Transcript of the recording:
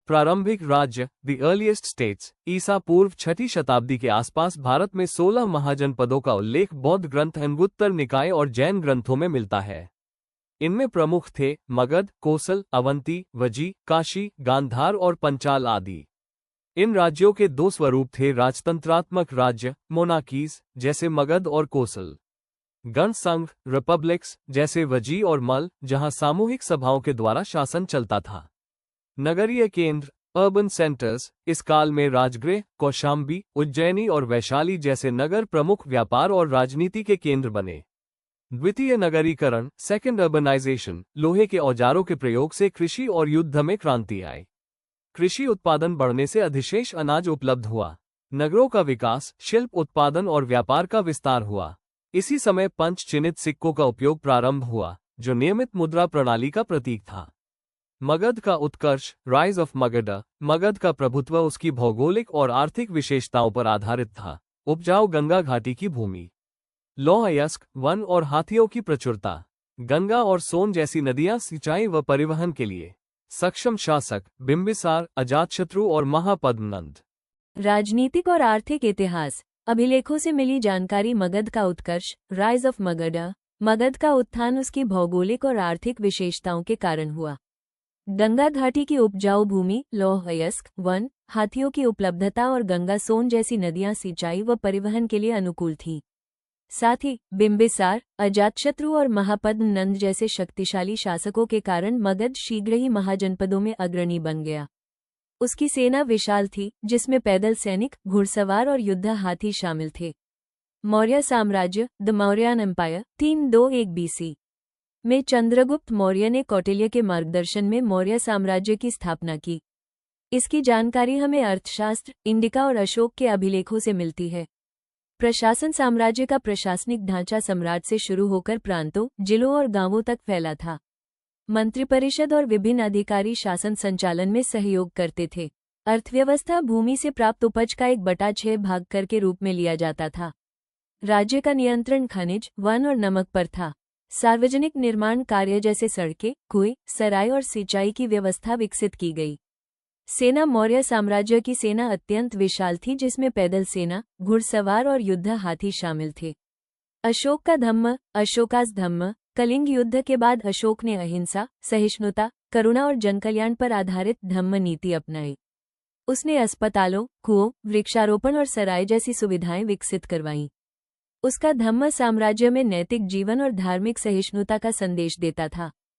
प्रारंभिक राज्य the earliest states ईसा पूर्व 6ठी शताब्दी के आसपास भारत में 16 महाजनपदों का उल्लेख बौद्ध ग्रंथ अंगुत्तर निकाय और जैन ग्रंथों में मिलता है। इनमें प्रमुख थे मगध, कोसल, अवंती, वजी, काशी, गांधार और पंचाल आदि। इन राज्यों के दो स्वरूप थे, राजतंत्रात्मक राज्य मोनाकीज जैसे मगध और कोसल, गणसंघ रिपब्लिक्स जैसे वजी और मल जहां सामूहिक सभाओं के द्वारा शासन चलता था। नगरीय केंद्र अर्बन सेंटर्स इस काल में राजगृह, कौशाम्बी, उज्जैनी और वैशाली जैसे नगर प्रमुख व्यापार और राजनीति के केंद्र बने। द्वितीय नगरीकरण सेकेंड अर्बनाइजेशन लोहे के औजारों के प्रयोग से कृषि और युद्ध में क्रांति आई। कृषि उत्पादन बढ़ने से अधिशेष अनाज उपलब्ध हुआ। नगरों का विकास, शिल्प उत्पादन और व्यापार का विस्तार हुआ। इसी समय पंच चिन्हित सिक्कों का उपयोग प्रारंभ हुआ, जो नियमित मुद्रा प्रणाली का प्रतीक था। मगध का उत्कर्ष राइज ऑफ मगध। मगध का प्रभुत्व उसकी भौगोलिक और आर्थिक विशेषताओं पर आधारित था। उपजाऊ गंगा घाटी की भूमि, लौह अयस्क, वन और हाथियों की प्रचुरता, गंगा और सोन जैसी नदियां सिंचाई व परिवहन के लिए, सक्षम शासक बिंबिसार, अजातशत्रु और महापद्मनंद। राजनीतिक और आर्थिक इतिहास अभिलेखों से मिली जानकारी मगध का उत्कर्ष राइज ऑफ मगध। मगध का उत्थान उसकी भौगोलिक और आर्थिक विशेषताओं के कारण हुआ। गंगा घाटी की उपजाऊ भूमि, लौह अयस्क, वन, हाथियों की उपलब्धता और गंगा सोन जैसी नदियां सिंचाई व परिवहन के लिए अनुकूल थीं। साथ ही बिंबिसार, अजातशत्रु और महापद्मनंद जैसे शक्तिशाली शासकों के कारण मगध शीघ्र ही महाजनपदों में अग्रणी बन गया। उसकी सेना विशाल थी, जिसमें पैदल सैनिक, घुड़सवार और युद्ध हाथी शामिल थे। मौर्य साम्राज्य द मौर्यन एम्पायर 321 BC में चंद्रगुप्त मौर्य ने कौटिल्य के मार्गदर्शन में मौर्य साम्राज्य की स्थापना की। इसकी जानकारी हमें अर्थशास्त्र, इंडिका और अशोक के अभिलेखों से मिलती है। प्रशासन साम्राज्य का प्रशासनिक ढांचा सम्राट से शुरू होकर प्रांतों, जिलों और गांवों तक फैला था। मंत्रिपरिषद और विभिन्न अधिकारी शासन संचालन में सहयोग करते थे। अर्थव्यवस्था भूमि से प्राप्त उपज का 1/6 भाग कर के रूप में लिया जाता था। राज्य का नियंत्रण खनिज, वन और नमक पर था। सार्वजनिक निर्माण कार्य जैसे सड़कें, कुएं, सराय और सिंचाई की व्यवस्था विकसित की गई। सेना मौर्य साम्राज्य की सेना अत्यंत विशाल थी, जिसमें पैदल सेना, घुड़सवार और युद्ध हाथी शामिल थे। अशोक का धम्म अशोकास धम्म। कलिंग युद्ध के बाद अशोक ने अहिंसा, सहिष्णुता, करुणा और जनकल्याण पर आधारित धम्म नीति अपनाई। उसने अस्पतालों, कुओं, वृक्षारोपण और सराय जैसी सुविधाएं विकसित करवाईं। उसका धम्म साम्राज्य में नैतिक जीवन और धार्मिक सहिष्णुता का संदेश देता था।